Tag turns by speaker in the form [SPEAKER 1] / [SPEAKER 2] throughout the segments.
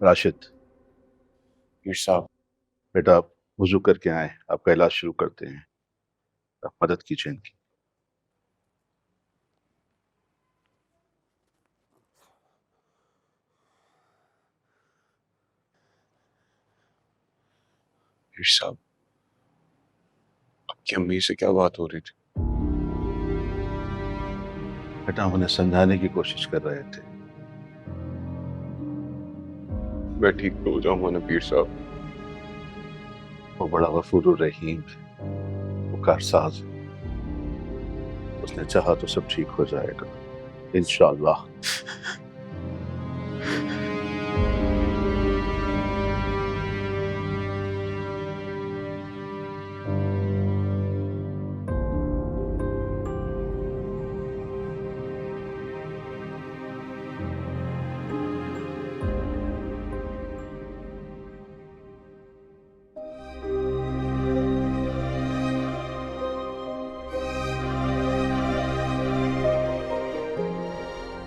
[SPEAKER 1] राशिद,
[SPEAKER 2] पीर साहब।
[SPEAKER 1] बेटा आप वुजू करके आए, आपका इलाज शुरू करते हैं। आप मदद कीजिए इनकी।
[SPEAKER 2] पीर साहब, आपकी अम्मी से क्या बात हो रही थी?
[SPEAKER 1] बेटा हम उन्हें समझाने की कोशिश कर रहे थे।
[SPEAKER 2] मैं ठीक तो हो जाऊंगा ना पीर साहब?
[SPEAKER 1] वो बड़ा गफूर रहीम है, वो कारसाज है। उसने चाहा तो सब ठीक हो जाएगा इंशाअल्लाह।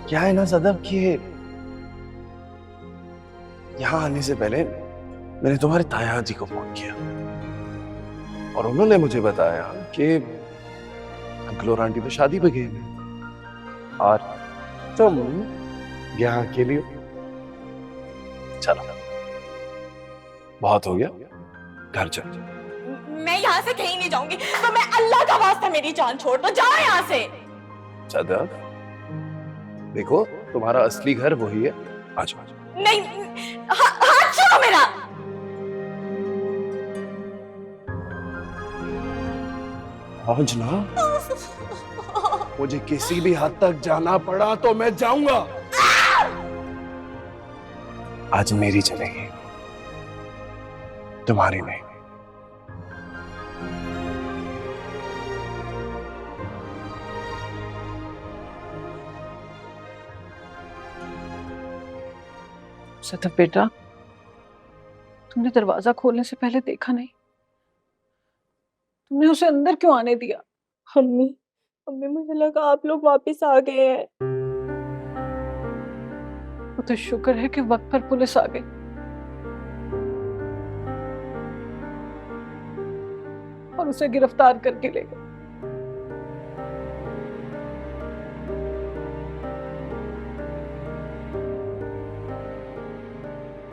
[SPEAKER 3] क्या है ना सदब कि यहाँ आने से पहले मैंने तुम्हारे ताया जी को फोन किया और उन्होंने मुझे बताया कि अंकल और आंटी तो शादी पे गए हैं और तुम यहाँ अकेली हो। चलो बहुत हो गया, घर चल।
[SPEAKER 4] मैं यहाँ से कहीं नहीं जाऊंगी, तो मैं अल्लाह का वास्ता मेरी जान छोड़ दो, जाओ यहाँ से।
[SPEAKER 3] सदब देखो, तुम्हारा असली घर वही है, आ जाओ।
[SPEAKER 4] नहीं, हाथ छोड़ो मेरा।
[SPEAKER 3] आज ना मुझे किसी भी हद तक जाना पड़ा तो मैं जाऊंगा। आज मेरी चलेगी, तुम्हारी नहीं।
[SPEAKER 5] सदफ बेटा, तुमने दरवाजा खोलने से पहले देखा नहीं? तुमने उसे अंदर क्यों आने दिया?
[SPEAKER 4] अम्मी, अम्मी मुझे लगा आप लोग वापस आ गए हैं।
[SPEAKER 5] वो तो शुक्र है कि वक्त पर पुलिस आ गई। और उसे गिरफ्तार करके ले गए।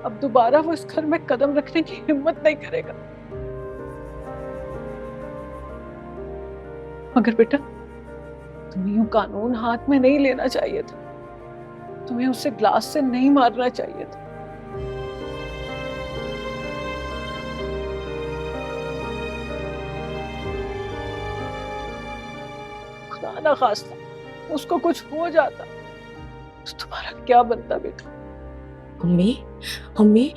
[SPEAKER 5] अब दोबारा वो इस घर में कदम रखने की हिम्मत नहीं करेगा। मगर बेटा, तुम्हें यूं कानून हाथ में नहीं लेना चाहिए था। तुम्हें उसे ग्लास से नहीं मारना चाहिए था। खुदा ना खास्ता उसको कुछ हो जाता तो तुम्हारा क्या बनता बेटा?
[SPEAKER 4] अम्मी, अम्मी,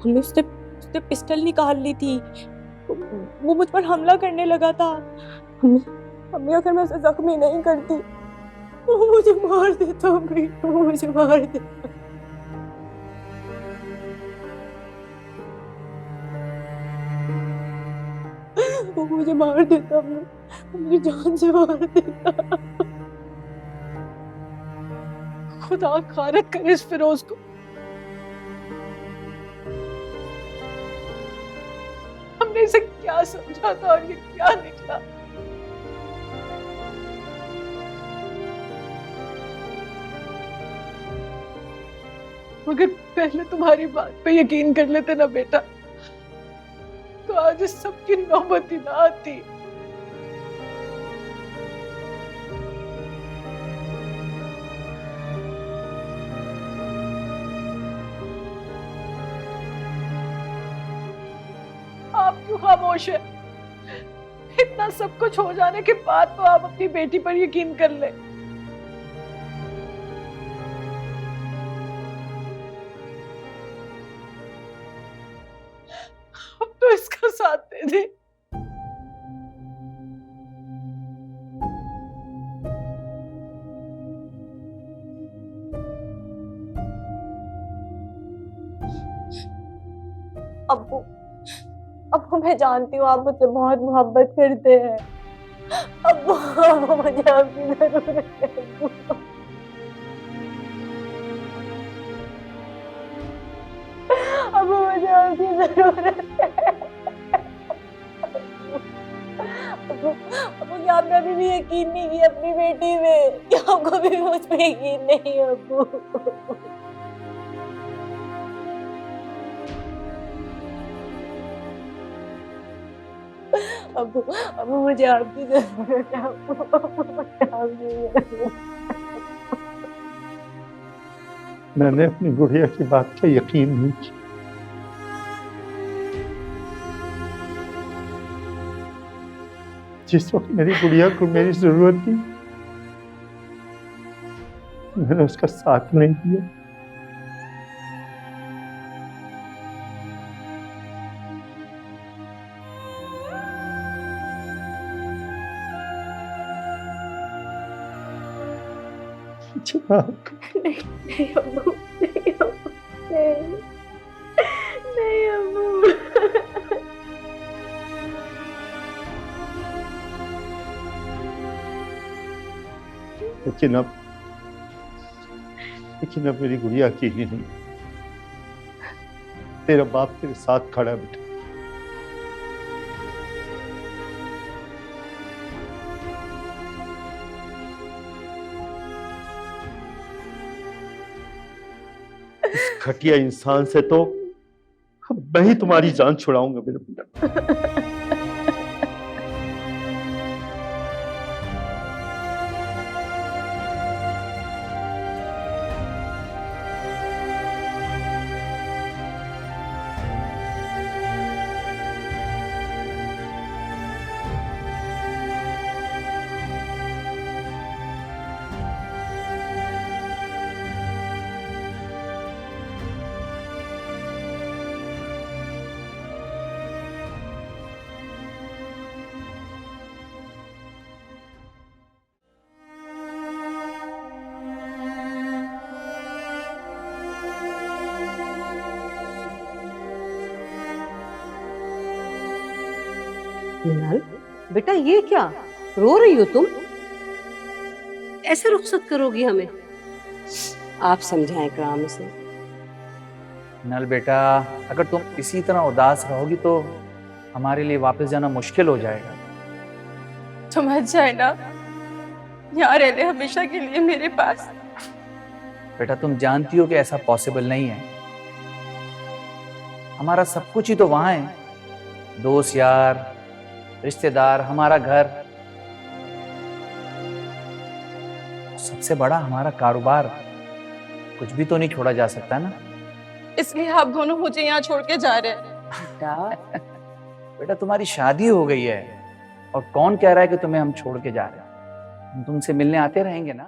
[SPEAKER 4] अम्मी उसने पिस्टल निकाल ली थी। वो मुझ पर हमला करने लगा था। अम्मी, अम्मी अगर मैं उसे जख्मी नहीं करती वो मुझे मार देता। अम्मी, वो मुझे मार देता। वो मुझे मार देता। अम्मी, मेरी जान से मार देता।
[SPEAKER 5] खुदा खारत करे इस फिरोज को। हमने इसे क्या समझा था और ये क्या निकला। मगर पहले तुम्हारी बात पे यकीन कर लेते ना बेटा, तो आज इस सब की नौबत ही ना आती। आप क्यों खामोश है? इतना सब कुछ हो जाने के बाद तो आप अपनी बेटी पर यकीन कर ले। अब तो इसका साथ दे दे।
[SPEAKER 4] अब्बू, अब्बू मैं जानती हूँ आप मुझसे बहुत मोहब्बत करते हैं। अब्बू, अब्बू मुझे आपकी जरूरत है। अब्बू, अब मुझे आपकी जरूरत है। अब क्या आपने अभी भी यकीन नहीं किया अपनी बेटी में? क्या आपको भी मुझ पे यकीन नहीं है अब्बू? अब्बू अब्बू मुझे आपकी जरूरत है अब्बू, मुझे आपकी जरूरत है।
[SPEAKER 6] मैंने अपनी गुड़िया की बात का यकीन नहीं किया। जिस वक्त मेरी गुड़िया को मेरी जरूरत थी, मैंने उसका साथ नहीं दिया।
[SPEAKER 4] नहीं अब्बू, नहीं अब्बू, नहीं, नहीं अब्बू।
[SPEAKER 6] लेकिन अब मेरी गुड़िया अकेली नहीं, तेरा बाप तेरे साथ खड़ा है बेटा। इस घटिया इंसान से तो मैं ही तुम्हारी जान छुड़ाऊंगा मेरे बेटा।
[SPEAKER 7] मिनाल, बेटा ये क्या रो रही हो तुम? ऐसे रुखसत करोगी हमें? आप समझाएं इकराम उसे।
[SPEAKER 8] नल बेटा, अगर तुम इसी तरह उदास रहोगी तो हमारे लिए वापस जाना मुश्किल हो जाएगा।
[SPEAKER 4] तो मत जाए ना, यहाँ रह ले हमेशा के लिए मेरे पास।
[SPEAKER 8] बेटा तुम जानती हो कि ऐसा पॉसिबल नहीं है। हमारा सब कुछ ही तो वहां है, दोस्त यार, रिश्तेदार, हमारा घर, सबसे बड़ा हमारा कारोबार। कुछ भी तो नहीं छोड़ा जा सकता ना।
[SPEAKER 4] इसलिए आप दोनों मुझे यहाँ छोड़ के जा रहे हैं?
[SPEAKER 8] बेटा बेटा तुम्हारी शादी हो गई है, और कौन कह रहा है कि तुम्हें हम छोड़ के जा रहे हैं? हम तुमसे मिलने आते रहेंगे ना।